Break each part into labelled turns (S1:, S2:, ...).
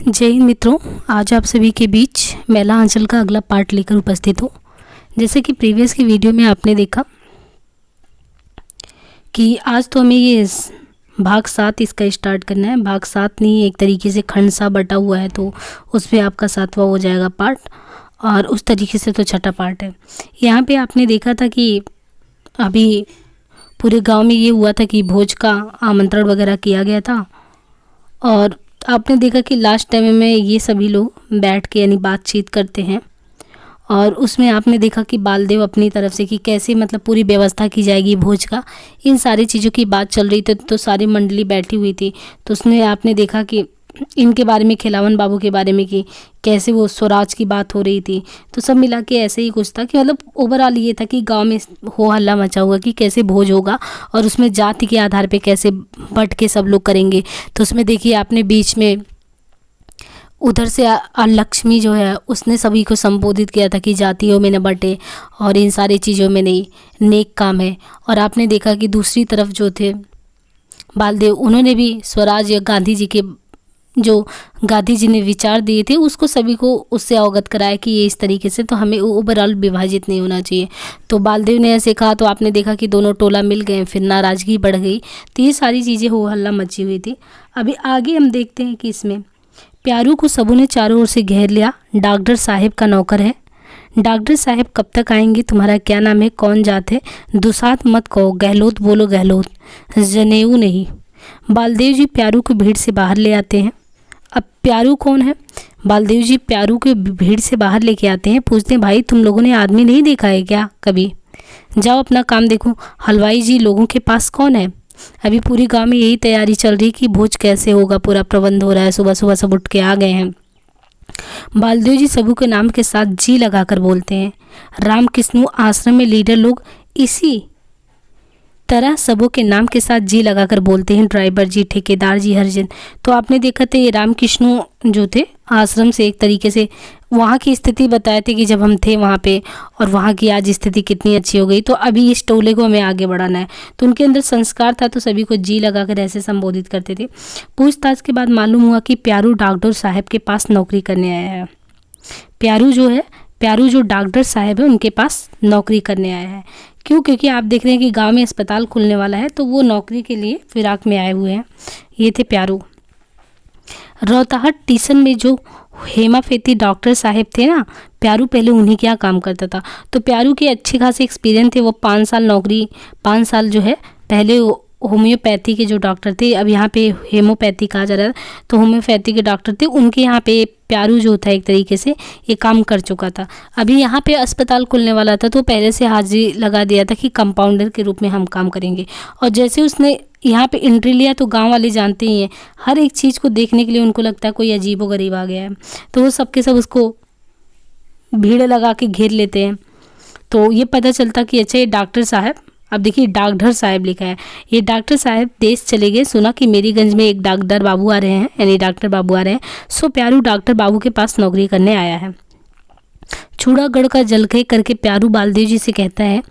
S1: जय हिंद मित्रों, आज आप सभी के बीच महिला आंचल का अगला पार्ट लेकर उपस्थित हूँ। जैसे कि प्रीवियस की वीडियो में आपने देखा कि आज तो हमें ये भाग 7 इसका स्टार्ट करना है। भाग 7 नहीं, एक तरीके से खंड सा बटा हुआ है, तो उसमें आपका 7वां हो जाएगा पार्ट, और उस तरीके से तो छठा पार्ट है। यहाँ पे आपने देखा था कि अभी पूरे गांव में ये हुआ था कि भोज का आमंत्रण वगैरह किया गया था, और आपने देखा कि लास्ट टाइम में ये सभी लोग बैठ के यानी बातचीत करते हैं, और उसमें आपने देखा कि बालदेव अपनी तरफ से कि कैसे मतलब पूरी व्यवस्था की जाएगी भोज का, इन सारी चीज़ों की बात चल रही थी। तो सारी मंडली बैठी हुई थी, तो उसमें आपने देखा कि इनके बारे में, खिलावन बाबू के बारे में कि कैसे वो स्वराज की बात हो रही थी। तो सब मिला के ऐसे ही कुछ था कि मतलब ओवरऑल ये था कि गांव में हो हल्ला मचा हुआ कि कैसे भोज होगा और उसमें जाति के आधार पे कैसे बट के सब लोग करेंगे। तो उसमें देखिए आपने बीच में उधर से लक्ष्मी जो है उसने सभी को संबोधित किया था कि जातियों में न बटे और इन सारी चीज़ों में नहीं, नेक काम है। और आपने देखा कि दूसरी तरफ जो थे बालदेव, उन्होंने भी स्वराज या गांधी जी के जो गांधी जी ने विचार दिए थे उसको सभी को उससे अवगत कराया कि ये इस तरीके से तो हमें ओवरऑल विभाजित नहीं होना चाहिए। तो बालदेव ने ऐसे कहा, तो आपने देखा कि दोनों टोला मिल गए, फिर नाराज़गी बढ़ गई। तो ये सारी चीज़ें हो हल्ला मची हुई थी। अभी आगे हम देखते हैं कि इसमें प्यारू को सबों ने चारों ओर से घेर लिया। डॉक्टर साहब का नौकर है। डॉक्टर साहब कब तक आएंगे? तुम्हारा क्या नाम है? कौन जात है? दुसात मत कहो, गहलोत बोलो गहलोत, जनेऊ नहीं। बालदेव जी प्यारू को भीड़ से बाहर ले आते हैं। अब प्यारू कौन है? बालदेव जी प्यारू को भीड़ से बाहर लेके आते हैं, पूछते हैं भाई तुम लोगों ने आदमी नहीं देखा है क्या कभी? जाओ अपना काम देखो। हलवाई जी लोगों के पास कौन है? अभी पूरी गांव में यही तैयारी चल रही कि भोज कैसे होगा, पूरा प्रबंध हो रहा है। सुबह सुबह सब उठ के आ गए हैं। बालदेव जी सबू के नाम के साथ जी लगाकर बोलते हैं। रामकृष्ण आश्रम में लीडर लोग इसी तरह सबों के नाम के साथ जी लगाकर बोलते हैं। ड्राइवर जी, ठेकेदार जी, हरिजन। तो आपने देखा था ये रामकृष्ण जो थे आश्रम से एक तरीके से वहाँ की स्थिति बताए थे कि जब हम थे वहाँ पे, और वहाँ की आज स्थिति कितनी अच्छी हो गई। तो अभी इस टोले को हमें आगे बढ़ाना है। तो उनके अंदर संस्कार था, तो सभी को जी लगाकर ऐसे संबोधित करते थे। पूछताछ के बाद मालूम हुआ कि प्यारू डॉक्टर साहब के पास नौकरी करने आया है। प्यारू जो डॉक्टर साहब है उनके पास नौकरी करने आया है। क्यों? क्योंकि आप देख रहे हैं कि गांव में अस्पताल खुलने वाला है, तो वो नौकरी के लिए फिराक में आए हुए हैं। ये थे प्यारू। रोहताहट स्टेशन में जो हेमाफेती डॉक्टर साहब थे ना, प्यारू पहले उन्हीं के यहाँ काम करता था। तो प्यारू के अच्छे खासे एक्सपीरियंस थे। वो 5 साल नौकरी, 5 साल जो है पहले होम्योपैथी के जो डॉक्टर थे, अब यहाँ पे हेमोपैथी कहा जा रहा है, तो होम्योपैथी के डॉक्टर थे, उनके यहाँ पे प्यारू जो था एक तरीके से ये काम कर चुका था। अभी यहाँ पे अस्पताल खुलने वाला था, तो पहले से हाजिरी लगा दिया था कि कंपाउंडर के रूप में हम काम करेंगे। और जैसे उसने यहाँ पे एंट्री लिया, तो गांव वाले जानते ही हैं, हर एक चीज़ को देखने के लिए उनको लगता है कोई अजीबो गरीब आ गया है, तो वो सबके सब उसको भीड़ लगा के घेर लेते हैं। तो ये पता चलता कि अच्छा ये डॉक्टर साहब, अब देखिए डॉक्टर साहब लिखा है, ये डॉक्टर साहब देश चले गए, सुना कि मेरीगंज में एक डॉक्टर बाबू आ रहे हैं, यानी डॉक्टर बाबू आ रहे हैं। सो प्यारू डॉक्टर बाबू के पास नौकरी करने आया है। चूड़ागढ़ का जलखै करके प्यारू बालदेव जी से कहता है,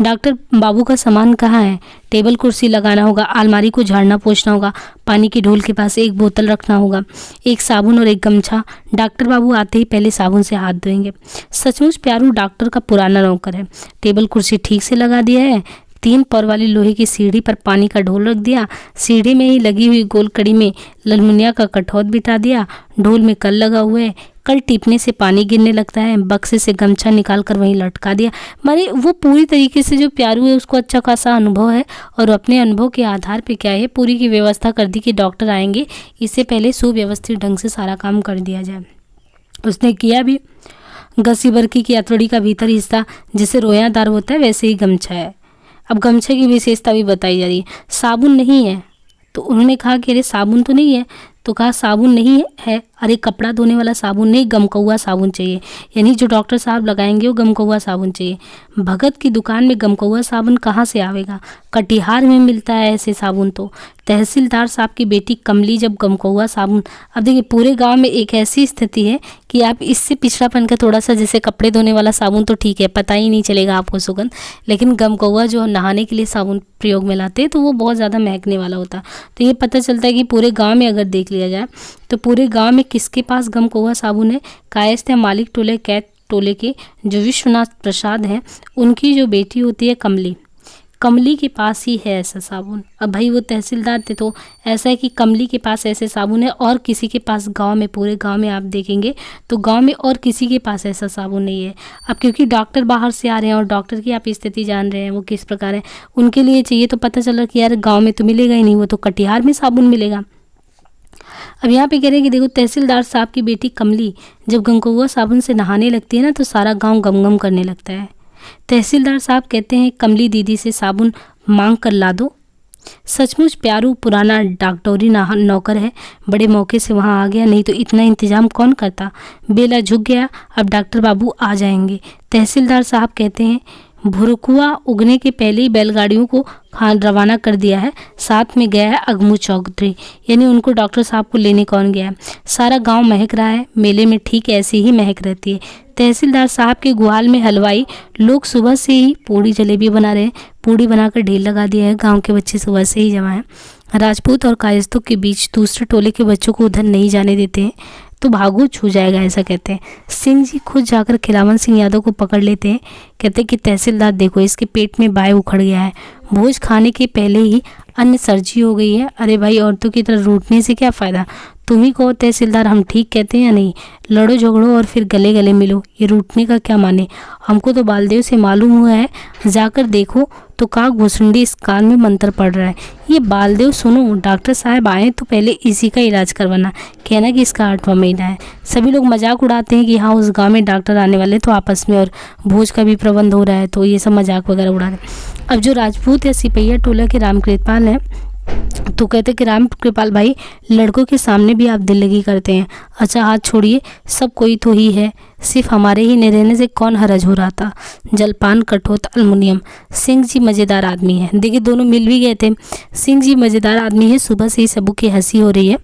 S1: डॉक्टर बाबू का सामान कहाँ है? टेबल कुर्सी लगाना होगा, अलमारी को झाड़ना पोछना होगा, पानी की ढोल के पास एक बोतल रखना होगा, एक साबुन और एक गमछा। डॉक्टर बाबू आते ही पहले साबुन से हाथ धोएंगे। सचमुच प्यारू डॉक्टर का पुराना नौकर है। टेबल कुर्सी ठीक से लगा दिया है, 3 पर वाली लोहे की सीढ़ी पर पानी का ढोल रख दिया, सीढ़ी में ही लगी हुई गोल कड़ी में ललमुनिया का कठौत बिठा दिया, ढोल में कल लगा हुआ है, कल टिपने से पानी गिरने लगता है, बक्से से गमछा निकाल कर वहीं लटका दिया। माने वो पूरी तरीके से जो प्यारू है उसको अच्छा खासा अनुभव है, और अपने अनुभव के आधार पे क्या है पूरी की व्यवस्था कर दी कि डॉक्टर आएंगे, इससे पहले सुव्यवस्थित ढंग से सारा काम कर दिया जाए। उसने किया भी। गसी बरकी की हथौड़ी का भीतर हिस्सा जैसे रोयादार होता है, वैसे ही गमछा है। अब गमछे की विशेषता भी बताई जा रही है। साबुन नहीं है, तो उन्होंने कहा कि अरे साबुन तो नहीं है, तो कहा साबुन नहीं है, अरे कपड़ा धोने वाला साबुन नहीं, गमकौआ साबुन चाहिए, यानी जो डॉक्टर साहब लगाएंगे वो गमकौआ साबुन चाहिए। भगत की दुकान में गमकौआ साबुन कहाँ से आवेगा? कटिहार में मिलता है ऐसे साबुन। तो तहसीलदार साहब की बेटी कमली जब गमकौआ साबुन, अब देखिए पूरे गांव में एक ऐसी स्थिति है कि आप इससे पिछड़ापन का थोड़ा सा, जैसे कपड़े धोने वाला साबुन तो ठीक है, पता ही नहीं चलेगा आपको सुगंध, लेकिन गमकौआ जो नहाने के लिए साबुन प्रयोग में लाते हैं तो वो बहुत ज़्यादा महकने वाला होता है। तो ये पता चलता है कि पूरे गाँव में अगर देख लिया जाए तो पूरे गांव में किसके पास गम कौवा साबुन है? कायस्थ है मालिक टोले कैत टोले के जो विश्वनाथ प्रसाद हैं, उनकी जो बेटी होती है कमली, कमली के पास ही है ऐसा साबुन। अब भाई वो तहसीलदार थे, तो ऐसा है कि कमली के पास ऐसे साबुन है और किसी के पास गांव में, पूरे गांव में आप देखेंगे तो गांव में और किसी के पास ऐसा साबुन नहीं है। अब क्योंकि डॉक्टर बाहर से आ रहे हैं और डॉक्टर की आप स्थिति जान रहे हैं वो किस प्रकार है, उनके लिए चाहिए तो पता चला कि यार गाँव में तो मिलेगा ही नहीं, वो तो कटिहार में साबुन मिलेगा। अब यहाँ पे कह रहे हैं कि देखो तहसीलदार साहब की बेटी कमली जब गंगकौवा साबुन से नहाने लगती है ना तो सारा गांव गम करने लगता है। तहसीलदार साहब कहते हैं कमली दीदी से साबुन मांग कर ला दो। सचमुच प्यारू पुराना डाक्टोरी नौकर है, बड़े मौके से वहाँ आ गया, नहीं तो इतना इंतजाम कौन करता। बेला झुक गया, अब डॉक्टर बाबू आ जाएंगे। तहसीलदार साहब कहते हैं भुरकुआ उगने के पहले ही बैलगाड़ियों को रवाना कर दिया है, साथ में गया है अगमू चौधरी, यानी उनको डॉक्टर साहब को लेने कौन गया है। सारा गांव महक रहा है, मेले में ठीक ऐसे ही महक रहती है। तहसीलदार साहब के गुहाल में हलवाई लोग सुबह से ही पूड़ी जलेबी बना रहे हैं, पूड़ी बनाकर ढेर लगा दिया है। गांव के बच्चे सुबह से ही जमा हैं। राजपूत और कायस्थों के बीच दूसरे टोले के बच्चों को उधर नहीं जाने देते हैं, तो भागो छू जाएगा ऐसा कहते हैं। सिंह जी खुद जाकर खिलावन सिंह यादव को पकड़ लेते हैं, कहते हैं कि तहसीलदार देखो इसके पेट में बाय उखड़ गया है, भोज खाने के पहले ही अन्न सर्जी हो गई है। अरे भाई औरतों की तरह रूठने से क्या फ़ायदा, तुम ही कहो तहसीलदार हम ठीक कहते हैं या नहीं, लड़ो झगड़ो और फिर गले गले मिलो, ये रूठने का क्या माने। हमको तो बालदेव से मालूम हुआ है, जाकर देखो तो काक भुसुंडी इस कान में मंत्र पड़ रहा है। ये बालदेव सुनो, डॉक्टर साहब आए तो पहले इसी का इलाज करवाना, कहना कि इसका 8वां महीना है। सभी लोग मजाक उड़ाते हैं कि हाँ उस गांव में डॉक्टर आने वाले तो आपस में, और भोज का भी प्रबंध हो रहा है, तो ये सब मजाक वगैरह उड़ा रहे हैं। अब जो राजपूत या सिपहिया टोला के रामकृपाल हैं तो कहते कि राम कृपाल भाई लड़कों के सामने भी आप दिल लगी करते हैं। अच्छा हाथ छोड़िए, सब कोई तो ही है, सिर्फ हमारे ही न रहने से कौन हरज हो रहा था। जलपान कठोत अल्मुनियम। सिंह जी मज़ेदार आदमी है। देखिए दोनों मिल भी गए थे। सिंह जी मज़ेदार आदमी है, सुबह से ही सबू की हंसी हो रही है।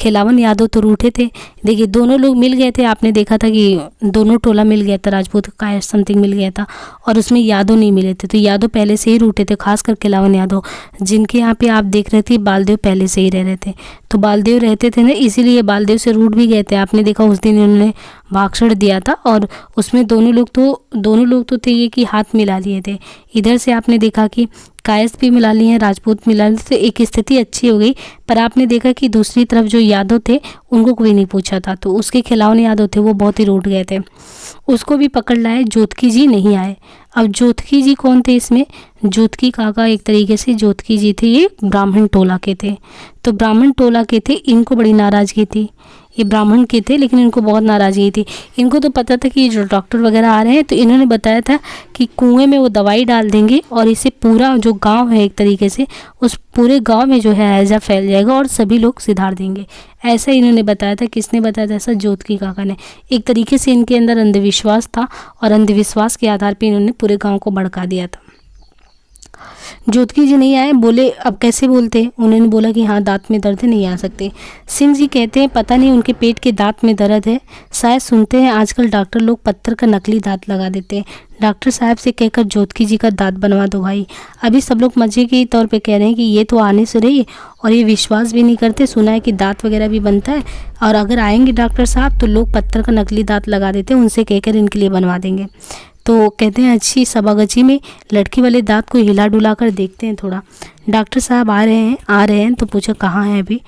S1: खिलावन यादव तो रूठे थे। देखिए दोनों लोग मिल गए थे, आपने देखा था कि दोनों टोला मिल गया था, राजपूत का समथिंग मिल गया था, और उसमें यादव नहीं मिले थे, तो यादव पहले से ही रूठे थे, खासकर खिलावन यादव जिनके यहाँ पे आप देख रहे थे बालदेव पहले से ही रह रहे थे। तो बालदेव रहते थे ना, इसीलिए बालदेव से रूठ भी गए थे। आपने देखा उस दिन उन्होंने भाषण दिया था और उसमें दोनों लोग तो थे ये कि हाथ मिला लिए थे। इधर से आपने देखा कि कायस्थ भी मिला लिए हैं, राजपूत मिला लिए, तो एक स्थिति अच्छी हो गई। पर आपने देखा कि दूसरी तरफ जो यादव थे उनको कोई नहीं पूछा था, तो उसके खिलावन यादव थे वो बहुत ही रूठ गए थे। उसको भी पकड़ लाए, जोतकी जी नहीं आए। अब जोतकी जी कौन थे इसमें? जोतकी काका एक तरीके से जोतकी जी थे, ये ब्राह्मण टोला के थे। तो ब्राह्मण टोला के थे, इनको बड़ी नाराज़गी थी। ये ब्राह्मण के थे लेकिन इनको बहुत नाराज़गी थी। इनको तो पता था कि ये जो डॉक्टर वगैरह आ रहे हैं, तो इन्होंने बताया था कि कुएं में वो दवाई डाल देंगे और इसे पूरा जो गांव है एक तरीके से उस पूरे गांव में जो है हैजा फैल जाएगा और सभी लोग सिधार देंगे। ऐसा इन्होंने बताया था। किसने बताया था ऐसा? जोतकी काका ने। एक तरीके से इनके अंदर अंधविश्वास था और अंधविश्वास के आधार पर इन्होंने पूरे गाँव को भड़का दिया था। जोतकी जी नहीं आए, बोले अब कैसे बोलते? उन्होंने बोला कि हाँ दांत में दर्द है, नहीं आ सकते। सिंह जी कहते हैं पता नहीं उनके पेट के दांत में दर्द है, शायद सुनते हैं आजकल डॉक्टर लोग पत्थर का नकली दांत लगा देते हैं। डॉक्टर साहब से कहकर जोतकी जी का दांत बनवा दो भाई। अभी सब लोग मजे के तौर पे कह रहे हैं कि ये तो आने से रही और ये विश्वास भी नहीं करते, सुना है कि दांत वगैरह भी बनता है, और अगर आएंगे डॉक्टर साहब तो लोग पत्थर का नकली दांत लगा देते हैं, उनसे कहकर इनके लिए बनवा देंगे। तो कहते हैं अच्छी सबागची में लड़की वाले दांत को हिला डुला कर देखते हैं थोड़ा। डॉक्टर साहब आ रहे हैं तो पूछा कहाँ हैं अभी?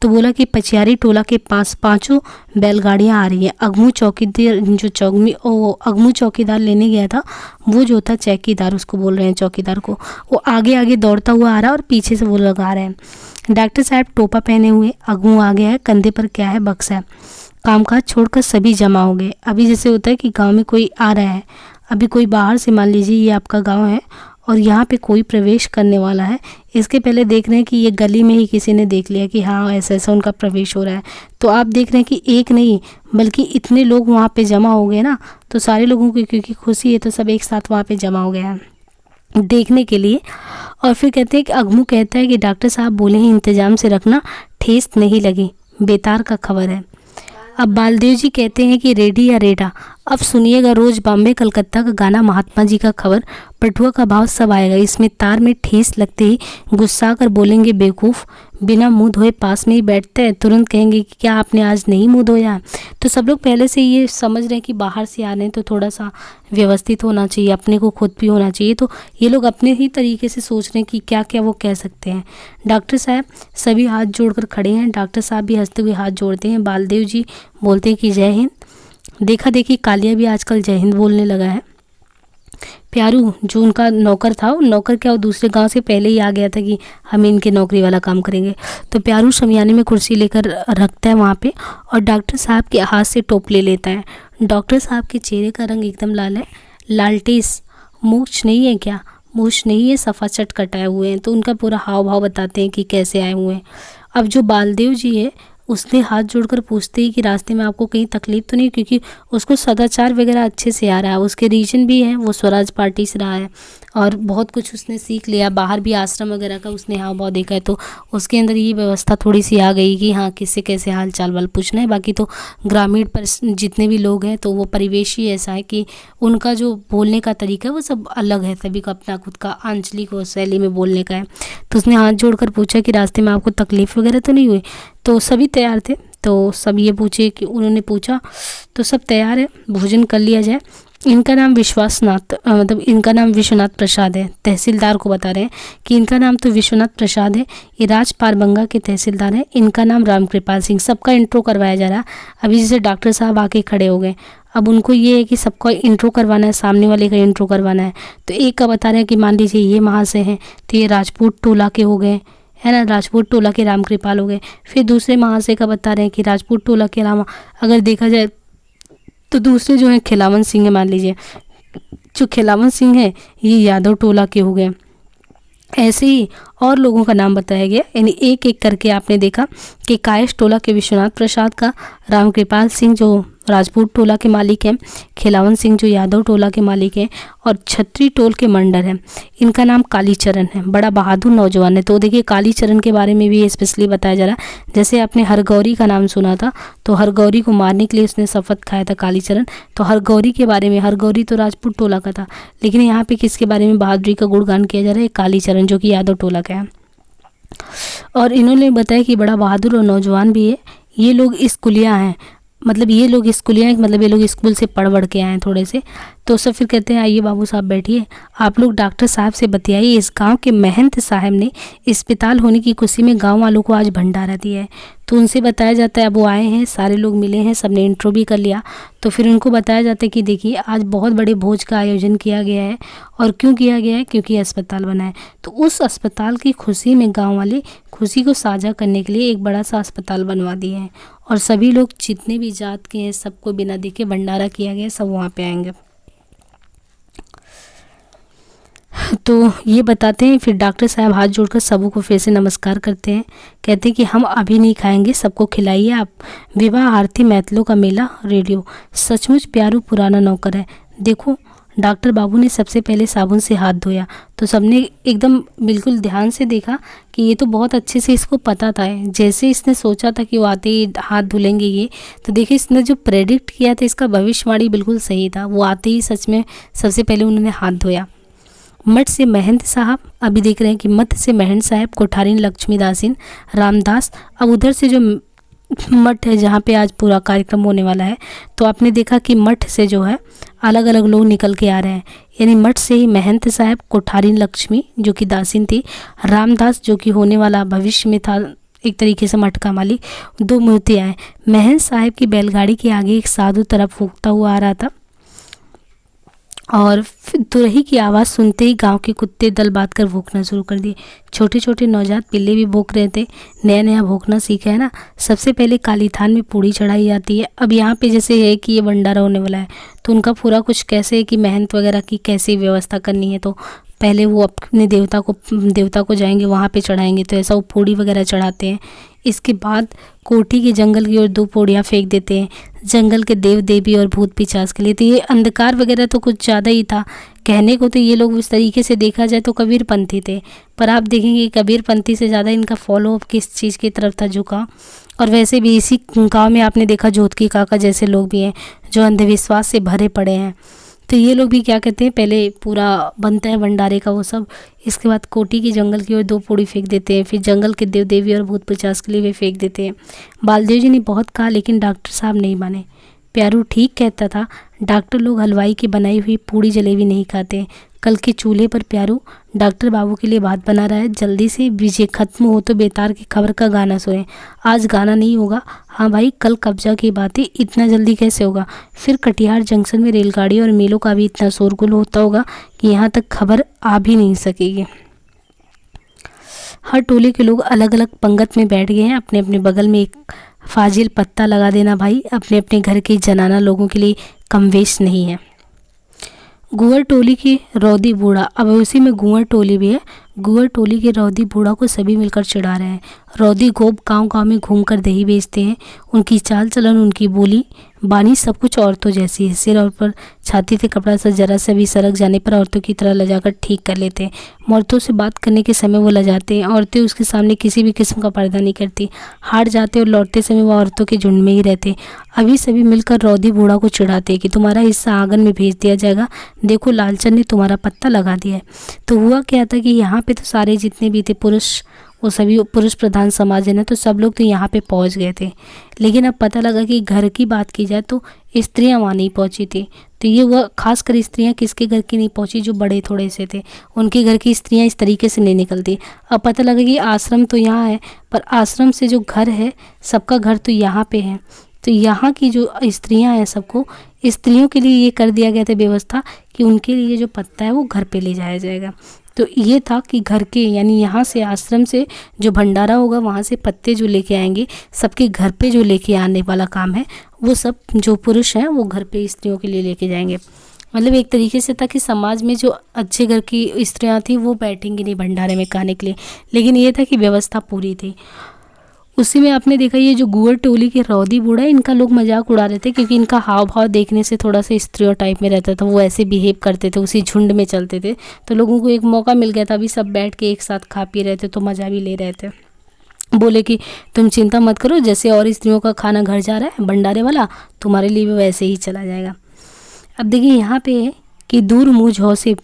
S1: तो बोला कि पचियारी टोला के पास 5 बैलगाड़ियाँ आ रही हैं। अगमू चौकीदार जो अगमू चौकीदार लेने गया था, वो जो था चौकीदार, उसको बोल रहे हैं चौकीदार को, वो आगे आगे दौड़ता हुआ आ रहा है और पीछे से वो लगा रहे हैं। डॉक्टर साहब टोपा पहने हुए, अगमू आ गया है, कंधे पर क्या है? बक्सा है। कामकाज छोड़कर सभी जमा हो गए। अभी जैसे होता है कि गाँव में कोई आ रहा है, अभी कोई बाहर से, मान लीजिए ये आपका गांव है और यहाँ पे कोई प्रवेश करने वाला है, इसके पहले देख रहे हैं कि ये गली में ही किसी ने देख लिया कि हाँ ऐसा ऐसा उनका प्रवेश हो रहा है, तो आप देख रहे हैं कि एक नहीं बल्कि इतने लोग वहाँ पे जमा हो गए ना, तो सारे लोगों की क्योंकि खुशी है तो सब एक साथ वहाँ पे जमा हो गए हैं देखने के लिए। और फिर कहते हैं कि अगमू कहता है कि डॉक्टर साहब बोले हैं इंतजाम से रखना, ठेस नहीं लगी, बेतार का खबर है। अब बालदेव जी कहते हैं कि रेडी या रेडा, अब सुनिएगा रोज बॉम्बे कलकत्ता का गाना, महात्मा जी का खबर, पटुआ का भाव सब आएगा। इसमें तार में ठेस लगते ही गुस्सा कर बोलेंगे बेवकूफ़, बिना मुंह धोए पास में ही बैठते हैं, तुरंत कहेंगे कि क्या आपने आज नहीं मुंह धोया। तो सब लोग पहले से ये समझ रहे हैं कि बाहर से आ रहे हैं तो थोड़ा सा व्यवस्थित होना चाहिए, अपने को खुद भी होना चाहिए। तो ये लोग अपने ही तरीके से सोच रहे हैं कि क्या क्या वो कह सकते हैं। डॉक्टर साहब सभी हाथ जोड़कर खड़े हैं। डॉक्टर साहब भी हंसते हुए हाथ जोड़ते हैं। बालदेव जी बोलते हैं कि जय हिंद। देखा देखी कालिया भी आजकल जय हिंद बोलने लगा है। प्यारू जो उनका नौकर था, वो नौकर क्या, वो दूसरे गांव से पहले ही आ गया था कि हम इनके नौकरी वाला काम करेंगे। तो प्यारू शमियाने में कुर्सी लेकर रखता है वहाँ पे और डॉक्टर साहब के हाथ से टोप ले लेता है। डॉक्टर साहब के चेहरे का रंग एकदम लाल है। लालटेस, मूछ नहीं है क्या? मूछ नहीं है, सफ़ा चट कटाए हुए हैं। तो उनका पूरा हाव भाव बताते हैं कि कैसे आए हुए हैं। अब जो बालदेव जी है उसने हाथ जोड़कर पूछते ही कि रास्ते में आपको कहीं तकलीफ़ तो नहीं, क्योंकि उसको सदाचार वगैरह अच्छे से आ रहा है। उसके रीजन भी है, वो स्वराज पार्टी से रहा है और बहुत कुछ उसने सीख लिया। बाहर भी आश्रम वगैरह का उसने हाव भाव देखा है, तो उसके अंदर ये व्यवस्था थोड़ी सी आ गई कि हाँ किससे कैसे हाल चाल वाल पूछना है। बाकी तो ग्रामीण पर जितने भी लोग हैं तो वो परिवेश ही ऐसा है कि उनका जो बोलने का तरीका है वो सब अलग है, सभी का अपना खुद का आंचलिक और शैली में बोलने का है। तो उसने हाथ जोड़कर पूछा कि रास्ते में आपको तकलीफ़ वगैरह तो नहीं हुई? तो सभी तैयार थे, तो सब ये पूछे कि उन्होंने पूछा तो सब तैयार है, भोजन कर लिया जाए। इनका नाम इनका नाम विश्वनाथ प्रसाद है। तहसीलदार को बता रहे हैं कि इनका नाम तो विश्वनाथ प्रसाद है, ये राजपारबंगा के तहसीलदार हैं। इनका नाम रामकृपाल सिंह। सबका इंट्रो करवाया जा रहा है। अभी जैसे डॉक्टर साहब आके खड़े हो गए, अब उनको ये है कि सबका इंट्रो करवाना है, सामने वाले का इंट्रो करवाना है। तो एक का बता रहे हैं कि मान लीजिए ये महाशय हैं तो ये राजपूत टोला के हो गए, है ना, राजपूत टोला के रामकृपाल हो गए। फिर दूसरे महाशय का बता रहे हैं कि राजपूत टोला के अलावा अगर देखा जाए तो दूसरे जो हैं खिलावन सिंह है, मान लीजिए जो खिलावन सिंह है ये यादव टोला के हो गए। ऐसे ही और लोगों का नाम बताया गया, यानी एक एक करके आपने देखा कि कायश टोला के विश्वनाथ प्रसाद का, रामकृपाल सिंह जो राजपूत टोला के मालिक हैं, खिलावन सिंह जो यादव टोला के मालिक हैं और छत्री टोल के मंडर हैं। इनका नाम कालीचरण है, बड़ा बहादुर नौजवान है। तो देखिए कालीचरण के बारे में भी स्पेशली बताया जा रहा है। जैसे आपने हरगौरी का नाम सुना था, तो हरगौरी को मारने के लिए उसने शपथ खाया था कालीचरण। तो हरगौरी के बारे में, हरगौरी तो राजपूत टोला का था, लेकिन यहाँ पे किसके बारे में बहादुरी का गुणगान किया जा रहा है? कालीचरण जो कि यादव टोला का है। और इन्होंने बताया कि बड़ा बहादुर और नौजवान भी है। ये लोग स्कूलिया हैं, मतलब ये लोग स्कूलिया हैं, मतलब ये लोग स्कूल से पढ़ बढ़ के आए हैं थोड़े से। तो सब फिर कहते हैं आइए बाबू साहब बैठिए, आप लोग डॉक्टर साहब से बतियाइए। इस गांव के महंत साहब ने अस्पताल होने की खुशी में गांव वालों को आज भंडारा दिया है। तो उनसे बताया जाता है, अब वो आए हैं, सारे लोग मिले हैं, सबने इंट्रो भी कर लिया। तो फिर उनको बताया जाता है कि देखिए आज बहुत बड़े भोज का आयोजन किया गया है। और क्यों किया गया है? क्योंकि अस्पताल बना है। तो उस अस्पताल की खुशी में गाँव वाले खुशी को साझा करने के लिए एक बड़ा सा अस्पताल बनवा दिए हैं और सभी लोग जितने भी जात के हैं सबको बिना देखे भंडारा किया गया, सब वहाँ पे आएंगे। तो ये बताते हैं, फिर डॉक्टर साहब हाथ जोड़कर सबों को फिर से नमस्कार करते हैं, कहते हैं कि हम अभी नहीं खाएंगे, सबको खिलाइए आप। विवाह आरती मैथलों का मेला रेडियो सचमुच प्यारू पुराना नौकर है। देखो डॉक्टर बाबू ने सबसे पहले साबुन से हाथ धोया, तो सबने एकदम बिल्कुल ध्यान से देखा कि ये तो बहुत अच्छे से इसको पता था। जैसे इसने सोचा था कि वो आते ही हाथ धुलेंगे ये, तो देखिए इसने जो प्रेडिक्ट किया था इसका भविष्यवाणी बिल्कुल सही था। वो आते ही सच में सबसे पहले उन्होंने हाथ धोया। मठ से महंत साहब, अभी देख रहे हैं कि मठ से महंत साहब, कोठारीन लक्ष्मीदासीन रामदास। अब उधर से जो मठ है जहाँ पे आज पूरा कार्यक्रम होने वाला है, तो आपने देखा कि मठ से जो है अलग अलग लोग निकल के आ रहे हैं। यानी मठ से ही महंत साहब, कोठारीन लक्ष्मी जो कि दासीन थी, रामदास जो कि होने वाला भविष्य में था एक तरीके से मठ का मालिक, दो मूर्तियाँ हैं। महंत साहब की बैलगाड़ी के आगे एक साधु तरफ फूंकता हुआ आ रहा था और तुरही की आवाज़ सुनते ही गांव के कुत्ते दल बांध कर भौंकना शुरू कर दिए। छोटे छोटे नवजात पिल्ले भी भौंक रहे थे, नया नया भौंकना सीखा है ना। सबसे पहले काली थान में पूड़ी चढ़ाई जाती है। अब यहाँ पे जैसे है कि ये भंडारा होने वाला है, तो उनका पूरा कुछ कैसे है कि महंत वगैरह की कैसे व्यवस्था करनी है। तो पहले वो अपने देवता को जाएंगे वहाँ पे चढ़ाएंगे, तो ऐसा वो पूड़ी वगैरह चढ़ाते हैं। इसके बाद कोठी के जंगल की ओर 2 पौड़ियाँ फेंक देते हैं, जंगल के देव देवी और भूत पिशाच के लिए। तो ये अंधकार वगैरह तो कुछ ज़्यादा ही था कहने को तो ये लोग इस तरीके से देखा जाए तो कबीरपंथी थे, पर आप देखेंगे कबीरपंथी से ज़्यादा इनका फॉलो किस चीज़ की तरफ था, झुका। और वैसे भी इसी गांव में आपने देखा जोतकी काका जैसे लोग भी हैं जो अंधविश्वास से भरे पड़े हैं। तो ये लोग भी क्या कहते हैं, पहले पूरा बनता है भंडारे का वो सब, इसके बाद कोटी की जंगल की ओर 2 पूड़ी फेंक देते हैं, फिर जंगल के देव देवी और भूत पिशाच के लिए वे फेंक देते हैं। बालदेव जी ने बहुत कहा लेकिन डॉक्टर साहब नहीं माने। प्यारू ठीक कहता था, डॉक्टर लोग हलवाई की बनाई हुई पूड़ी जलेबी नहीं खाते। कल के चूल्हे पर प्यारू डॉक्टर बाबू के लिए बात बना रहा है, जल्दी से विजय खत्म हो तो बेतार की खबर का गाना सोए। आज गाना नहीं होगा। हाँ भाई, कल कब्जा की बात है, इतना जल्दी कैसे होगा? फिर कटिहार जंक्शन में रेलगाड़ी और मेलों का भी इतना शोरगुल होता होगा कि यहाँ तक खबर आ भी नहीं सकेगी। हर टोले के लोग अलग अलग पंगत में बैठ गए हैं, अपने अपने बगल में एक फाजिल पत्ता लगा देना भाई, अपने अपने घर के जनाना लोगों के लिए कमवेश नहीं है। गुअर टोली की रौदी बूढ़ा, अब उसी में गुअर टोली भी है। गुअर टोली के रौदी बूढ़ा को सभी मिलकर चिढ़ा रहे हैं। रौदी गोप गांव गांव में घूमकर दही बेचते हैं। उनकी चाल चलन, उनकी बोली बानी सब कुछ औरतों जैसी है। सिर और पर छाती से कपड़ा सा जरा सा भी सरक जाने पर औरतों की तरह लजाकर ठीक कर लेते हैं। मर्दों से बात करने के समय वो लजाते हैं। औरतें उसके सामने किसी भी किस्म का पर्दा नहीं करती। हाट जाते और लौटते समय वो औरतों के झुंड में ही रहते। अभी सभी मिलकर रौदी बूढ़ा को चिढ़ाते हैं कि तुम्हारा हिस्सा आंगन में भेज दिया जाएगा, देखो लालचंद ने तुम्हारा पत्ता लगा दिया है। तो हुआ क्या था कि यहाँ पे तो सारे जितने भी थे पुरुष, वो सभी पुरुष प्रधान समाज है ना, तो सब लोग तो यहाँ पे पहुँच गए थे। लेकिन अब पता लगा कि घर की बात की जाए तो स्त्रियाँ वहाँ नहीं पहुँची थी। तो ये वह खासकर स्त्रियाँ किसके घर की नहीं पहुँची, जो बड़े थोड़े से थे, उनके घर की स्त्रियाँ इस तरीके से नहीं निकलती। अब पता लगा कि आश्रम तो यहाँ है, पर आश्रम से जो घर है सबका घर तो यहाँ पे है। तो यहाँ की जो स्त्रियाँ हैं, सबको स्त्रियों के लिए ये कर दिया गया था व्यवस्था कि उनके लिए जो पत्ता है वो घर पे ले जाया जाएगा। तो ये था कि घर के यानी यहाँ से आश्रम से जो भंडारा होगा वहाँ से पत्ते जो लेके आएंगे, सबके घर पे जो लेके आने वाला काम है वो सब जो पुरुष हैं वो घर पे स्त्रियों के लिए लेके जाएंगे। मतलब एक तरीके से था कि समाज में जो अच्छे घर की स्त्रियाँ थी वो बैठेंगी नहीं भंडारे में खाने के लिए, लेकिन ये था कि व्यवस्था पूरी थी। उसी में आपने देखा ये जो गुअर टोली के रौदी बूढ़ा है, इनका लोग मजाक उड़ा रहे थे क्योंकि इनका हाव भाव देखने से थोड़ा सा स्त्रियों टाइप में रहता था। वो ऐसे बिहेव करते थे, उसी झुंड में चलते थे। तो लोगों को एक मौका मिल गया था, अभी सब बैठ के एक साथ खा पी रहे थे तो मज़ा भी ले रहे थे। बोले कि तुम चिंता मत करो, जैसे और स्त्रियों का खाना घर जा रहा है भंडारे वाला, तुम्हारे लिए भी वैसे ही चला जाएगा। अब देखिए यहाँ पे है कि दूर मुँह झौ से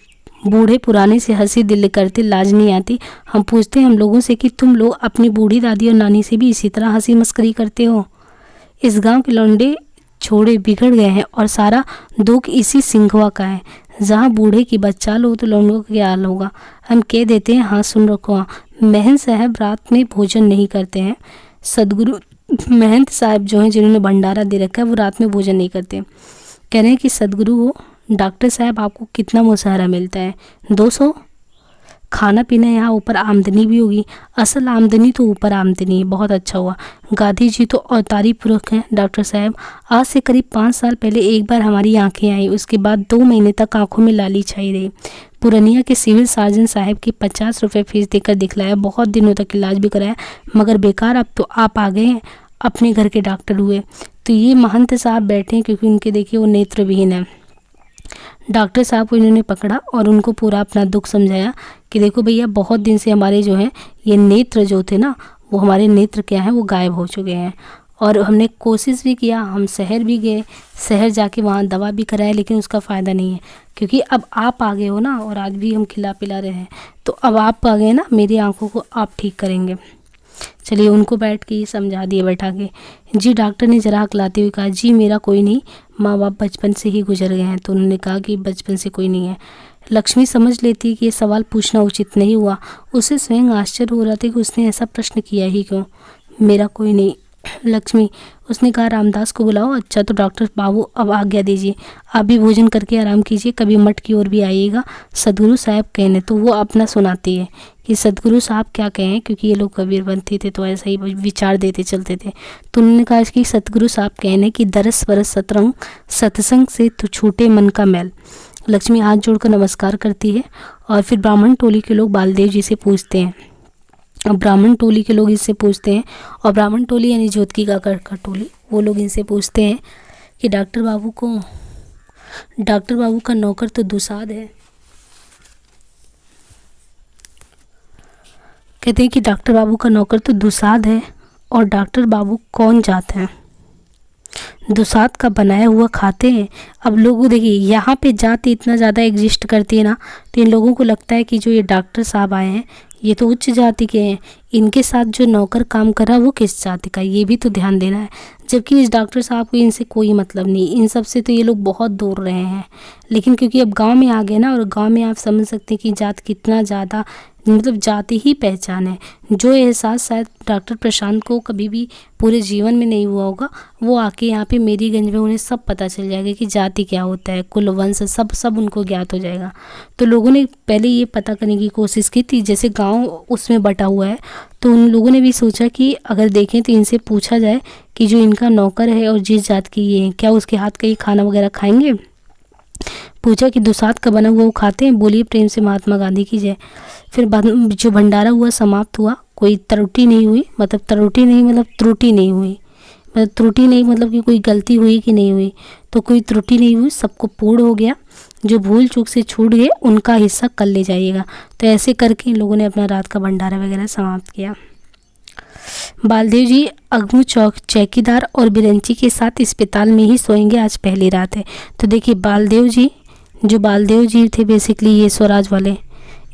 S1: बूढ़े पुराने से हंसी दिल करते, लाज नहीं आती। हम पूछते हैं हम लोगों से कि तुम लोग अपनी बूढ़ी दादी और नानी से भी इसी तरह हंसी मस्करी करते हो? इस गांव के लौंडे छोड़े बिगड़ गए हैं और सारा दुख इसी सिंघवा का है। जहाँ बूढ़े की बच्चा लो तो लौंडों का क्या हाल होगा। हम कह देते हैं हाँ सुन रखो, महंत साहब रात में भोजन नहीं करते हैं। सदगुरु महंत साहब जो हैं जिन्होंने भंडारा दे रखा है वो रात में भोजन नहीं करते। कह रहे हैं कि सदगुरु हो डॉक्टर साहब आपको कितना मुशाहरा मिलता है? 200। खाना पीना यहाँ ऊपर आमदनी भी होगी। असल आमदनी तो ऊपर आमदनी है। बहुत अच्छा हुआ, गांधी जी तो अवतारी पुरुष हैं डॉक्टर साहब। आज से करीब 5 साल पहले एक बार हमारी आंखें आई, उसके बाद 2 महीने तक आंखों में लाली छाई रही। पुरनिया के सिविल सर्जन साहब की 50 रुपये फीस देकर दिखलाया, बहुत दिनों तक इलाज भी कराया, मगर बेकार। अब तो आप आ गए हैं, अपने घर के डॉक्टर हुए। तो ये महंत साहब बैठे हैं क्योंकि उनके देखिए वो नेत्रविहीन है। डॉक्टर साहब को इन्होंने पकड़ा और उनको पूरा अपना दुख समझाया कि देखो भैया बहुत दिन से हमारे जो है ये नेत्र जो थे ना, वो हमारे नेत्र क्या है वो गायब हो चुके हैं। और हमने कोशिश भी किया, हम शहर भी गए, शहर जाके वहाँ दवा भी कराया, लेकिन उसका फ़ायदा नहीं है। क्योंकि अब आप आ गए हो ना, और आज भी हम खिला पिला रहे हैं, तो अब आप आ गए ना, मेरी आंखों को आप ठीक करेंगे। चलिए उनको बैठ के समझा दिए बैठा के। जी डॉक्टर ने जरा हकलाते हुए कहा, जी मेरा कोई नहीं, माँ बाप बचपन से ही गुजर गए हैं। तो उन्होंने कहा कि बचपन से कोई नहीं है। लक्ष्मी समझ लेती कि ये सवाल पूछना उचित नहीं हुआ। उसे स्वयं आश्चर्य हो रहा था कि उसने ऐसा प्रश्न किया ही क्यों। मेरा कोई नहीं लक्ष्मी, उसने कहा रामदास को बुलाओ। अच्छा तो डॉक्टर बाबू अब आज्ञा दीजिए, आप भी भोजन करके आराम कीजिए, कभी मठ की ओर भी आइएगा। सदगुरु साहब कहने, तो वो अपना सुनाती है कि सदगुरु साहब क्या कहें, क्योंकि ये लोग कबीरपंथी थे तो ऐसा ही विचार देते चलते थे। तो उन्होंने कहा कि सदगुरु साहब कहने कि दरस बरस सतरंग सत्संग से तो छूटे मन का मैल। लक्ष्मी हाथ जोड़कर नमस्कार करती है और फिर ब्राह्मण टोली के लोग बालदेव जी से पूछते हैं। अब ब्राह्मण टोली के लोग इससे पूछते हैं, और ब्राह्मण टोली यानी जोतकी का टोली, वो लोग इनसे पूछते हैं कि डॉक्टर बाबू का नौकर तो दुसाद है, कहते हैं कि डॉक्टर बाबू का नौकर तो दुसाध है और डॉक्टर बाबू कौन जात हैं, दुसाध का बनाया हुआ खाते हैं। अब लोगों देखिए यहाँ पे जाति इतना ज़्यादा एग्जिस्ट करती है ना, तो इन लोगों को लगता है कि जो ये डॉक्टर साहब आए हैं ये तो उच्च जाति के हैं, इनके साथ जो नौकर काम कर रहा है वो किस जाति का, ये भी तो ध्यान देना है। जबकि इस डॉक्टर साहब को इनसे कोई मतलब नहीं, इन सब से तो ये लोग बहुत दूर रहे हैं। लेकिन क्योंकि अब गांव में आ गए ना, और गांव में आप समझ सकते हैं कि जात कितना ज़्यादा, मतलब जाति ही पहचान है। जो एहसास शायद डॉक्टर प्रशांत को कभी भी पूरे जीवन में नहीं हुआ होगा, वो आके यहाँ पे मेरीगंज में उन्हें सब पता चल जाएगा कि जाति क्या होता है, कुल वंश सब उनको ज्ञात हो जाएगा। तो लोगों ने पहले ये पता करने की कोशिश की थी, जैसे गांव उसमें बटा हुआ है, तो उन लोगों ने भी सोचा कि अगर देखें तो इनसे पूछा जाए कि जो इनका नौकर है और जिस जात की ये है, क्या उसके हाथ का ये खाना वगैरह खाएंगे। पूछा कि दुसाध का बना हुआ वो खाते हैं, बोलिए प्रेम से महात्मा गांधी की जय। फिर बाद में जो भंडारा हुआ समाप्त हुआ, कोई त्रुटि नहीं हुई, मतलब त्रुटि नहीं मतलब त्रुटि नहीं हुई, मतलब त्रुटि नहीं मतलब कि कोई गलती हुई कि नहीं हुई, तो कोई त्रुटि नहीं हुई, सबको पूर्ण हो गया। जो भूल चूक से छूट गए उनका हिस्सा कल ले जाइएगा। तो ऐसे करके इन लोगों ने अपना रात का भंडारा वगैरह समाप्त किया। बालदेव जी अगमू चौक चौकीदार और बिरंची के साथ अस्पताल में ही सोएंगे, आज पहली रात है। तो देखिए बालदेव जी, जो बालदेव जी थे बेसिकली ये स्वराज वाले,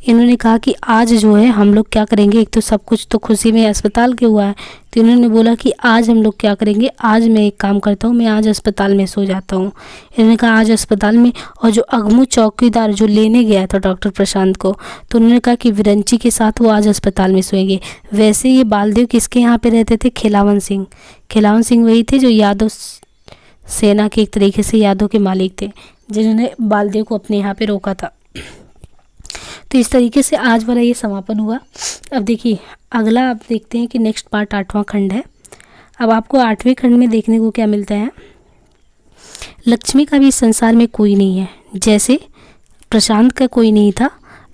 S1: इन्होंने कहा कि आज जो है हम लोग क्या करेंगे, एक तो सब कुछ तो खुशी में अस्पताल के हुआ है, तो इन्होंने बोला कि आज हम लोग क्या करेंगे, आज मैं एक काम करता हूँ, मैं आज अस्पताल में सो जाता हूँ। इन्होंने कहा आज अस्पताल में, और जो अगमू चौकीदार जो लेने गया था डॉक्टर प्रशांत को, तो उन्होंने कहा कि विरंची के साथ वो आज अस्पताल में सोएंगे। वैसे ये बालदेव किसके यहाँ पे रहते थे, खिलावन सिंह। खिलावन सिंह वही थे जो यादव सेना के एक तरीके से यादव के मालिक थे, जिन्होंने बालदेव को अपने यहाँ पे रोका था। तो इस तरीके से आज वाला ये समापन हुआ। अब देखिए अगला आप देखते हैं कि नेक्स्ट पार्ट 8वां खंड है। अब आपको 8वें खंड में देखने को क्या मिलता है, लक्ष्मी का भी संसार में कोई नहीं है। जैसे प्रशांत का कोई नहीं था,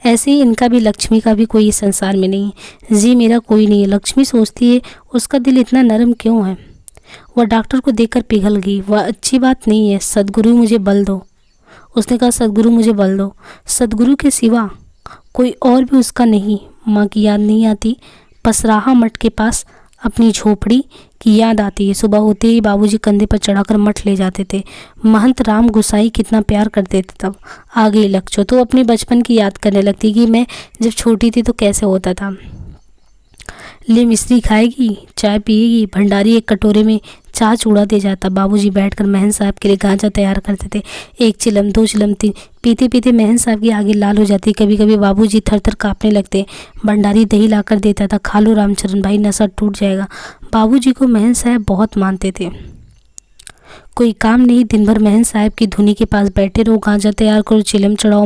S1: ऐसे ही इनका भी लक्ष्मी का भी कोई संसार में नहीं है। जी मेरा कोई नहीं है। लक्ष्मी सोचती है उसका दिल इतना नरम क्यों है। वह डॉक्टर को देखकर पिघल गई। वह अच्छी बात नहीं है, सद्गुरु मुझे बल दो। उसने कहा सद्गुरु मुझे बल दो। सद्गुरु के सिवा कोई और भी उसका नहीं। माँ की याद नहीं आती। पसराहा मठ के पास अपनी झोपड़ी की याद आती है। सुबह होते ही बाबूजी कंधे पर चढ़ाकर मठ ले जाते थे। महंत राम गोसाई कितना प्यार करते थे। तब आ गई लक्ष्य, तो अपने बचपन की याद करने लगती कि मैं जब छोटी थी तो कैसे होता था। ले मिश्री खाएगी, चाय पिएगी। भंडारी एक कटोरे में चाय चूड़ा दे जाता। बाबूजी बैठकर महन साहब के लिए गांजा तैयार करते थे। 1 चिलम 2 चिलम 3, पीते पीते महन साहब की आगे लाल हो जाती। कभी कभी बाबूजी थर थर काँपने लगते। भंडारी दही लाकर देता था, खा लो रामचरण भाई, नशा टूट जाएगा। बाबूजी को महन साहब बहुत मानते थे। कोई काम नहीं, दिन भर महन साहब की धुनी के पास बैठे रहो, गांजा तैयार करो, चिलम चढ़ाओ।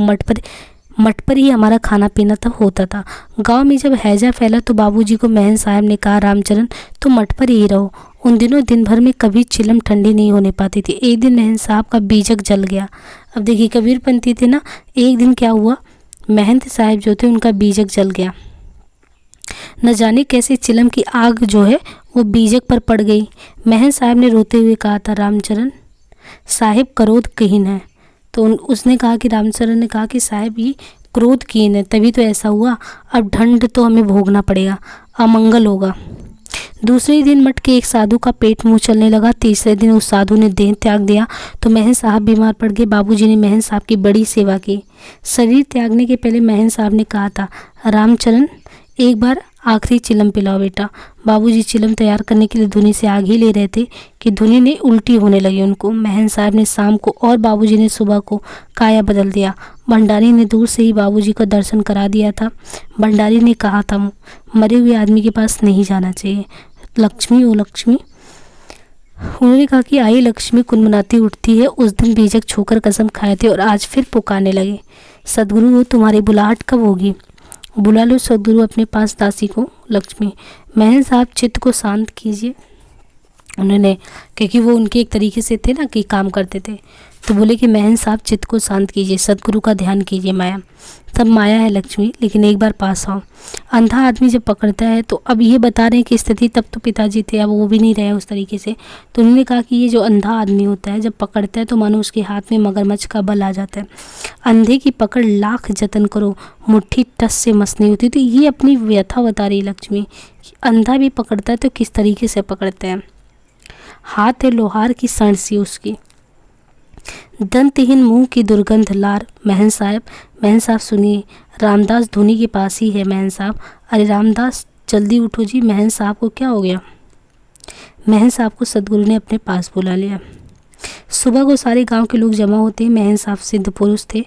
S1: मठ पर ही हमारा खाना पीना तब होता था। गांव में जब हैजा फैला तो बाबूजी को महन साहब ने कहा, रामचरण तो मठ पर ही रहो। उन दिनों दिन भर में कभी चिलम ठंडी नहीं होने पाती थी। एक दिन महन साहब का बीजक जल गया। अब देखिए कबीरपंथी थे ना, एक दिन क्या हुआ, महंत साहब जो थे उनका बीजक जल गया। न जाने कैसे चिलम की आग जो है वो बीजक पर पड़ गई। महन साहब ने रोते हुए कहा था, रामचरण साहिब क्रोध कीन है। तो उसने कहा कि रामचरण ने कहा कि साहिब ये क्रोध कीन है, तभी तो ऐसा हुआ। अब दंड तो हमें भोगना पड़ेगा, अमंगल होगा। दूसरे दिन मठ के एक साधु का पेट मुंह चलने लगा। तीसरे दिन उस साधु ने देह त्याग दिया तो महन साहब बीमार पड़ गए। बाबूजी ने महन साहब की बड़ी सेवा की। शरीर त्यागने के पहले महन साहब ने कहा था, रामचरण एक बार आखिरी चिलम पिलाओ बेटा। बाबूजी चिलम तैयार करने के लिए धुनी से आग ही ले रहे थे कि धुनी ने उल्टी होने लगी उनको। महन साहब ने शाम को और बाबूजी ने सुबह को काया बदल दिया। भंडारी ने दूर से ही बाबूजी का दर्शन करा दिया था। भंडारी ने कहा था, मरे हुए आदमी के पास नहीं जाना चाहिए। लक्ष्मी ओ लक्ष्मी, उन्होंने कहा कि आई लक्ष्मी कुनमुनाती उठती है। उस दिन बीजक छूकर कसम खाए थे और आज फिर पुकारने लगे, सदगुरु हो तुम्हारी बुलाहट कब होगी। बुला लो सदगुरु अपने पास दासी को। लक्ष्मी, महन साहब चित्त को शांत कीजिए। उन्होंने, क्योंकि वो उनके एक तरीके से थे ना कि काम करते थे, तो बोले कि महंत साहब चित्त को शांत कीजिए, सदगुरु का ध्यान कीजिए। माया सब माया है लक्ष्मी, लेकिन एक बार पास आओ। अंधा आदमी जब पकड़ता है, तो अब ये बता रहे हैं कि स्थिति तब तो पिताजी थे, अब वो भी नहीं रहे उस तरीके से। तो उन्होंने कहा कि ये जो अंधा आदमी होता है जब पकड़ता है तो मानो उसके हाथ में मगरमच्छ का बल आ जाता है। अंधे की पकड़ लाख जतन करो, मुट्ठी टस से मस नहीं होती। तो ये अपनी व्यथा बता रही लक्ष्मी कि अंधा भी पकड़ता है तो किस तरीके से पकड़ता है। हाथ है लोहार की सण सी उसकी, दंतहीन मुंह की दुर्गंध लार। महंत साहब सुनिए, रामदास धोनी के पास ही है महंत साहब। अरे रामदास जल्दी उठो जी, महंत साहब को क्या हो गया। महंत साहब को सदगुरु ने अपने पास बुला लिया। सुबह को सारे गांव के लोग जमा होते। महंत साहब सिद्ध पुरुष थे,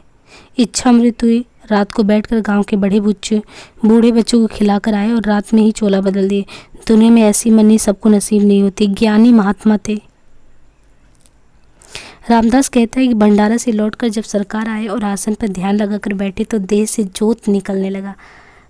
S1: इच्छा मृत्यु हुई। रात को बैठकर गांव के बूढ़े बच्चों को खिलाकर आए और रात में ही चोला बदल दिए। दुनिया में ऐसी मन्नी सबको नसीब नहीं होती। ज्ञानी महात्मा थे। रामदास कहता है कि भंडारा से लौटकर जब सरकार आए और आसन पर ध्यान लगाकर बैठे तो देह से जोत निकलने लगा।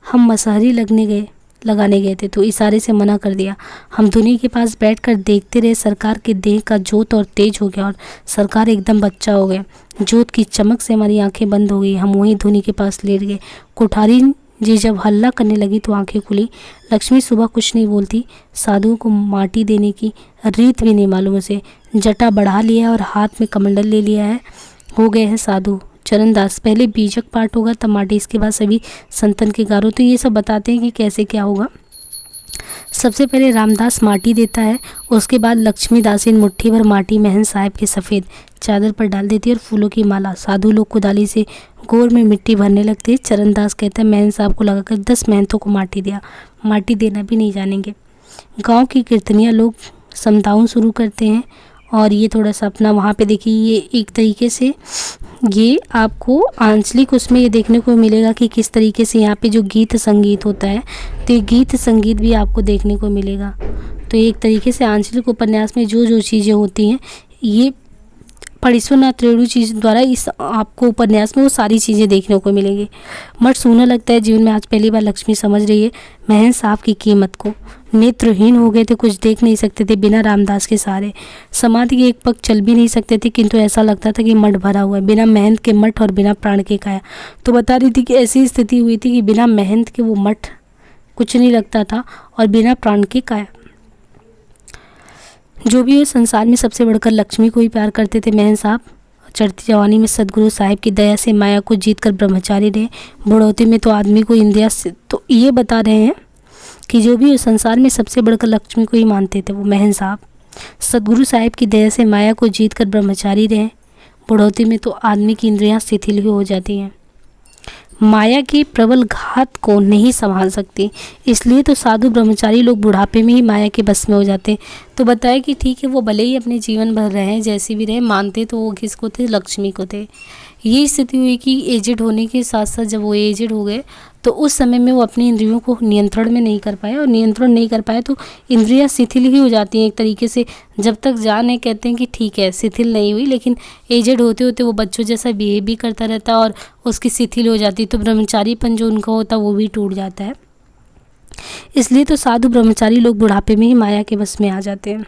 S1: हम मसहरी लगाने गए थे तो इशारे से मना कर दिया। हम धुनी के पास बैठकर देखते रहे। सरकार के देह का जोत और तेज हो गया और सरकार एकदम बच्चा हो गया। जोत की चमक से हमारी आंखें बंद हो गई। हम वहीं धुनी के पास लेट गए। कोठारी जी जब हल्ला करने लगी तो आंखें खुली। लक्ष्मी सुबह कुछ नहीं बोलती। साधुओं को माटी देने की रीत भी नहीं मालूम उसे। जटा बढ़ा लिया और हाथ में कमंडल ले लिया है। हो गए हैं साधु। चरणदास पहले बीजक पाठ होगा तब माटी, इसके बाद सभी संतन के गारो। तो ये सब बताते हैं कि कैसे क्या होगा। सबसे पहले रामदास माटी देता है, उसके बाद लक्ष्मीदासी मुट्ठी भर माटी महंत साहब के सफ़ेद चादर पर डाल देती है और फूलों की माला। साधु लोग कुदाली से गोर में मिट्टी भरने लगते हैं। चरणदास कहता है महंत साहब को लगाकर 10 महंतों को माटी दिया। माटी देना भी नहीं जानेंगे। गांव की कीर्तनिया लोग समदाउन शुरू करते हैं और ये थोड़ा सा अपना वहाँ पे देखिए, ये एक तरीके से ये आपको आंचलिक उसमें ये देखने को मिलेगा कि किस तरीके से यहाँ पे जो गीत संगीत होता है, तो ये गीत संगीत भी आपको देखने को मिलेगा। तो एक तरीके से आंचलिक उपन्यास में जो जो चीज़ें होती हैं, ये परीश्वरनाथ रेणु चीज़ द्वारा इस आपको उपन्यास में वो सारी चीज़ें देखने को मिलेंगी। मत सोना लगता है जीवन में आज पहली बार लक्ष्मी समझ रही है महंत साहब की कीमत को। नेत्रहीन हो गए थे, कुछ देख नहीं सकते थे बिना रामदास के सहारे। समाधि के एक पग चल भी नहीं सकते थे, किंतु ऐसा लगता था कि मठ भरा हुआ है। बिना महंत के मठ और बिना प्राण के काया। तो बता रही थी कि ऐसी स्थिति हुई थी कि बिना महंत के वो मठ कुछ नहीं लगता था और बिना प्राण के काया। जो भी हो, संसार में सबसे बढ़कर लक्ष्मी को ही प्यार करते थे महंत साहब। चढ़ती जवानी में सदगुरु साहिब की दया से माया को जीतकर ब्रह्मचारी रहे। बुढ़ौती में तो आदमी को इंद्रिया से, तो ये बता रहे हैं कि जो भी हो, संसार में सबसे बढ़कर लक्ष्मी को ही मानते थे वो महंत साहब। सदगुरु साहिब की दया से माया को जीतकर ब्रह्मचारी रहे। बुढ़ौती में तो आदमी की इंद्रियां शिथिल ही हो जाती हैं। माया के प्रबल घात को नहीं संभाल सकती, इसलिए तो साधु ब्रह्मचारी लोग बुढ़ापे में ही माया के बस में हो जाते। तो बताया कि ठीक है, वो भले ही अपने जीवन भर रहे, जैसे भी रहे, मानते तो वो किसको थे, लक्ष्मी को थे। ये स्थिति हुई कि एजेड होने के साथ साथ जब वो एजेड हो गए तो उस समय में वो अपनी इंद्रियों को नियंत्रण में नहीं कर पाए, और नियंत्रण नहीं कर पाए तो इंद्रियां शिथिल ही हो जाती हैं एक तरीके से। जब तक जान है, कहते हैं कि ठीक है शिथिल नहीं हुई, लेकिन एजेड होते होते वो बच्चों जैसा बिहेव भी करता रहता और उसकी शिथिल हो जाती, तो ब्रह्मचारीपन जो उनका होता वो भी टूट जाता है। इसलिए तो साधु ब्रह्मचारी लोग बुढ़ापे में ही माया के बस में आ जाते हैं।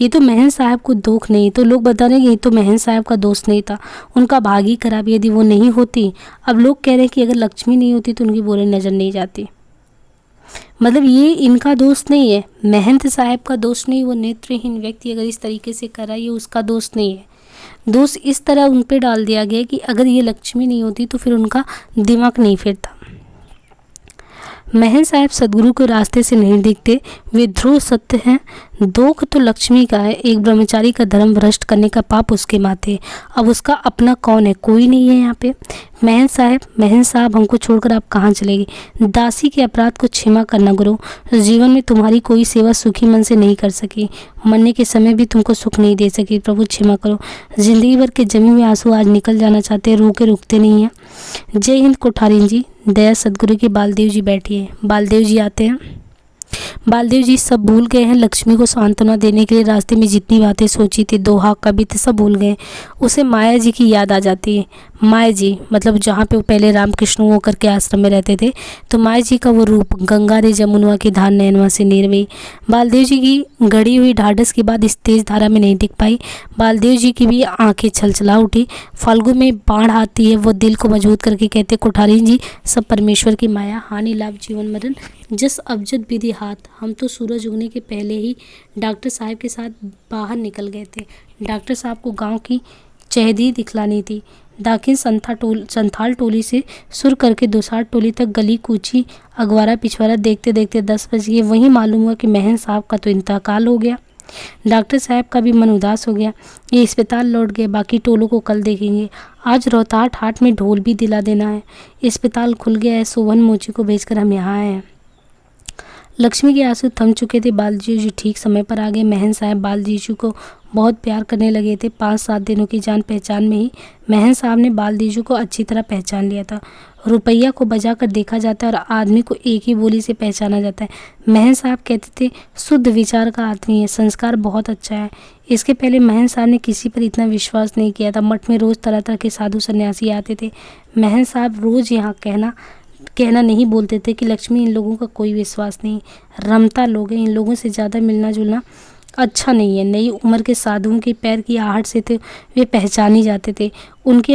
S1: ये तो महंत साहब को दुख नहीं, तो लोग बता रहे हैं कि ये तो महंत साहब का दोस्त नहीं था, उनका भाग ही खराब। यदि वो नहीं होती, अब लोग कह रहे हैं कि अगर लक्ष्मी नहीं होती तो उनकी बुरी नज़र नहीं जाती। मतलब ये इनका दोस्त नहीं है, महंत साहब का दोस्त नहीं। वो नेत्रहीन व्यक्ति अगर इस तरीके से करा, ये उसका दोस्त नहीं है। दोस्त इस तरह उन पे डाल दिया गया कि अगर ये लक्ष्मी नहीं होती तो फिर उनका दिमाग नहीं फिरता। महंत साहब सदगुरु के रास्ते से नहीं दिखते, वे ध्रुव सत्य हैं। दोख तो लक्ष्मी का है, एक ब्रह्मचारी का धर्म भ्रष्ट करने का पाप उसके माथे। अब उसका अपना कौन है, कोई नहीं है यहाँ पे। महंत साहब हमको छोड़कर आप कहाँ चलेगी। दासी के अपराध को क्षमा करना गुरु। जीवन में तुम्हारी कोई सेवा सुखी मन से नहीं कर सकी, मरने के समय भी तुमको सुख नहीं दे सकी, प्रभु क्षमा करो। जिंदगी भर के जमे हुए आंसू आज निकल जाना चाहते हैं, रो के रुकते नहीं हैं। जय हिंद कोठारी जी। दया सदगुरु के बालदेव जी बैठिए। बालदेव जी आते हैं। बालदेव जी सब भूल गए हैं। लक्ष्मी को सांत्वना देने के लिए रास्ते में जितनी बातें सोची थी, दोहा कविता सब भूल गए। उसे माया जी की याद आ जाती है। माया जी, मतलब जहाँ पे वो पहले रामकृष्ण होकर के आश्रम में रहते थे, तो माया जी का वो रूप, गंगा रे जमुनवा की धार नैनवा से नीरवी। बालदेव जी की गड़ी हुई ढाढ़स की बात इस तेज धारा में नहीं टिक पाई। बालदेव जी की भी आंखें छलछला उठी। फाल्गु में बाढ़ आती है, वो दिल को मजबूत करके कहते, कुठारी जी सब परमेश्वर की माया, हानि लाभ जीवन मरण जस अवजद विधि हाथ। हम तो सूरज उगने के पहले ही डॉक्टर साहब के साथ बाहर निकल गए थे। डॉक्टर साहब को गांव की चहदी दिखलानी थी। दाखिन संथाल टोली से सुर करके दोसाट टोली तक गली कूची अगवारा पिछवारा देखते देखते 10 बज गए। वहीं मालूम हुआ कि महन साहब का तो इंतकाल हो गया। डॉक्टर साहब का भी मन उदास हो गया। ये अस्पताल लौट गए, बाकी टोलों को कल देखेंगे। आज रोहताट हाट में ढोल भी दिला देना है। अस्पताल खुल गया है, सोवन मोची को भेजकर हम यहाँ आए हैं। लक्ष्मी के आंसू थम चुके थे। बालजीजू जी ठीक समय पर आ गए। महन साहब बालजीजू को बहुत प्यार करने लगे थे। 5-7 दिनों की जान पहचान में ही महन साहब ने बालजीजू को अच्छी तरह पहचान लिया था। रुपया को बजा कर देखा जाता है और आदमी को एक ही बोली से पहचाना जाता है। महन साहब कहते थे शुद्ध विचार का आदमी है, संस्कार बहुत अच्छा है। इसके पहले महन साहब ने किसी पर इतना विश्वास नहीं किया था। मठ में रोज़ तरह तरह के साधु सन्यासी आते थे। महन साहब रोज़ यहाँ कहना नहीं बोलते थे कि लक्ष्मी, इन लोगों का कोई विश्वास नहीं, रमता लोग हैं, इन लोगों से ज़्यादा मिलना जुलना अच्छा नहीं है। नई उम्र के साधुओं के पैर की आहट से तो वे पहचाने जाते थे। उनकी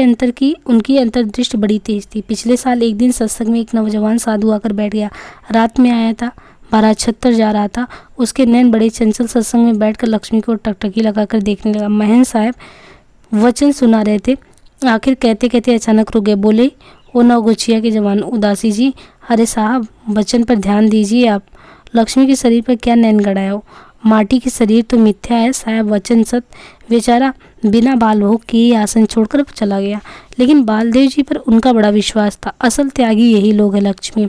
S1: अंतर्दृष्टि बड़ी तेज थी। पिछले साल एक दिन सत्संग में एक नौजवान साधु आकर बैठ गया। रात में आया था, 12:76 जा रहा था। उसके नैन बड़े चंचल। सत्संग में बैठकर लक्ष्मी को टकटकी लगाकर देखने लगा। महन साहब वचन सुना रहे थे, आखिर कहते कहते अचानक रुक गए। बोले, ओ नवगोचिया के जवान उदासी जी, अरे साहब वचन पर ध्यान दीजिए। आप लक्ष्मी के शरीर पर क्या नैन गड़ाए हो? माटी की शरीर तो मिथ्या है साहब, वचन सत्य। बेचारा बिना बाल भोग किए आसन छोड़कर चला गया, लेकिन बालदेव जी पर उनका बड़ा विश्वास था। असल त्यागी यही लोग है लक्ष्मी।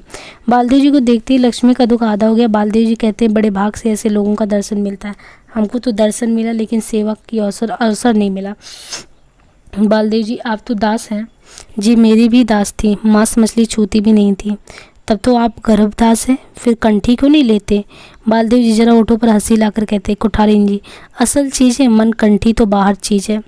S1: बालदेव जी को देखते ही लक्ष्मी का दुख आधा हो गया। बालदेव जी कहते हैं, बड़े भाग से ऐसे लोगों का दर्शन मिलता है। हमको तो दर्शन मिला, लेकिन सेवा की अवसर नहीं मिला। बालदेव जी, आप तो दास हैं। जी, मेरी भी दास थी, मांस मछली छूती भी नहीं थी। तब तो आप गर्भदास हैं, फिर कंठी क्यों नहीं लेते? बालदेव जी जरा ओठों पर हंसी लाकर कहते, कुठारीन जी, असल चीज़ है मन, कंठी तो बाहर चीज़ है।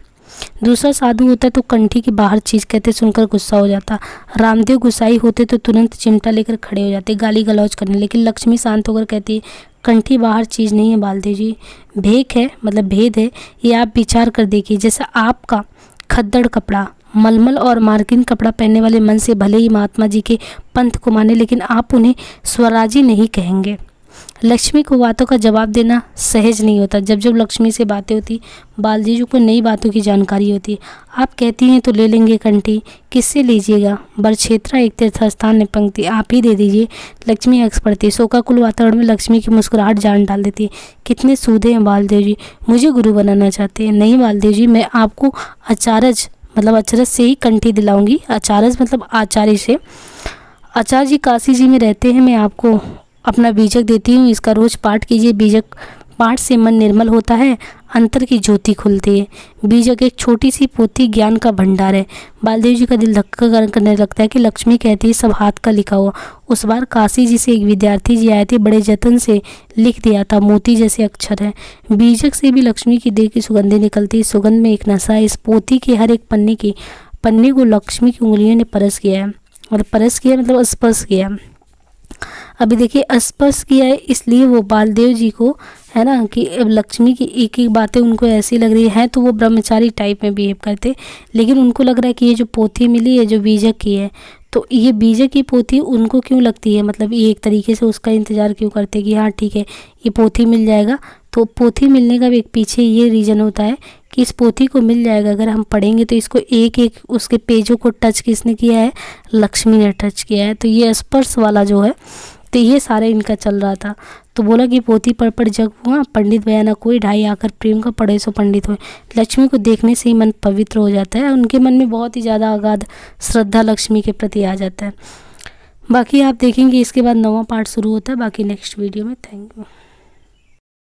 S1: दूसरा साधु होता तो कंठी की बाहर चीज़ कहते सुनकर गुस्सा हो जाता। रामदेव गुस्साई होते तो तुरंत चिमटा लेकर खड़े हो जाते, गाली गलौज करने। लेकिन लक्ष्मी शांत होकर कहती है, कंठी बाहर चीज़ नहीं है बालदेव जी, भेक है, मतलब भेद है। ये आप विचार कर देखिए। जैसा आपका खद्दड़ कपड़ा, मलमल और मार्किन कपड़ा पहनने वाले मन से भले ही महात्मा जी के पंथ को माने, लेकिन आप उन्हें स्वराजी नहीं कहेंगे। लक्ष्मी को बातों का जवाब देना सहज नहीं होता। जब जब लक्ष्मी से बातें होती, बालजीजू को नई बातों की जानकारी होती। आप कहती हैं तो ले लेंगे कंठी, किससे लीजिएगा? बरछेत्रा एक तीर्थस्थान ने पंक्ति, आप ही दे दीजिए। लक्ष्मी हंस पड़ती। शोकाकुल वातावरण में लक्ष्मी की मुस्कुराहट जान डाल देती। कितने सूधे हैं बालदेव जी, मुझे गुरु बनाना चाहते हैं। नहीं बालदेव जी, मैं आपको अचरज से ही कंठी दिलाऊंगी। अचरज मतलब आचार्य से। आचार्य जी काशी जी में रहते हैं। मैं आपको अपना बीजक देती हूँ, इसका रोज पाठ कीजिए। बीजक पाठ से मन निर्मल होता है, अंतर की ज्योति खुलती है। बीजक एक छोटी सी पोथी, ज्ञान का भंडार है। बालदेव जी का दिल धक्का करने लगता है कि लक्ष्मी कहती है सब हाथ का लिखा हुआ। उस बार काशी जी से एक विद्यार्थी जी आए थे, बड़े जतन से लिख दिया था, मोती जैसे अक्षर है। बीजक से भी लक्ष्मी की देह की सुगंधी निकलती है। सुगंध में एक नशा है। इस पोथी के हर एक पन्ने को लक्ष्मी की उंगलियों ने परस किया है। और परस किया मतलब स्पर्श किया। अभी देखिए, स्पर्श किया है, इसलिए वो बालदेव जी को है ना कि अब लक्ष्मी की एक एक बातें उनको ऐसी लग रही है। तो वो ब्रह्मचारी टाइप में बिहेव करते, लेकिन उनको लग रहा है कि ये जो पोथी मिली है जो बीजक की है, तो ये बीजक की पोथी उनको क्यों लगती है, मतलब ये एक तरीके से उसका इंतज़ार क्यों करते कि हाँ ठीक है ये पोथी मिल जाएगा। तो पोथी मिलने का भी एक पीछे ये रीज़न होता है कि इस पोथी को मिल जाएगा, अगर हम पढ़ेंगे तो इसको एक एक उसके पेजों को टच किसने किया है? लक्ष्मी ने टच किया है। तो ये स्पर्श वाला जो है, तो ये सारे इनका चल रहा था। तो बोला कि पोथी पढ़ पढ़ जग हुआ, पंडित बयाना कोई, ढाई आकर प्रेम का पढ़े सो पंडित हुए। लक्ष्मी को देखने से ही मन पवित्र हो जाता है। उनके मन में बहुत ही ज़्यादा अगाध श्रद्धा लक्ष्मी के प्रति आ जाता है। बाकी आप देखेंगे इसके बाद 9वां पार्ट शुरू होता है, बाकी नेक्स्ट वीडियो में। Thank you.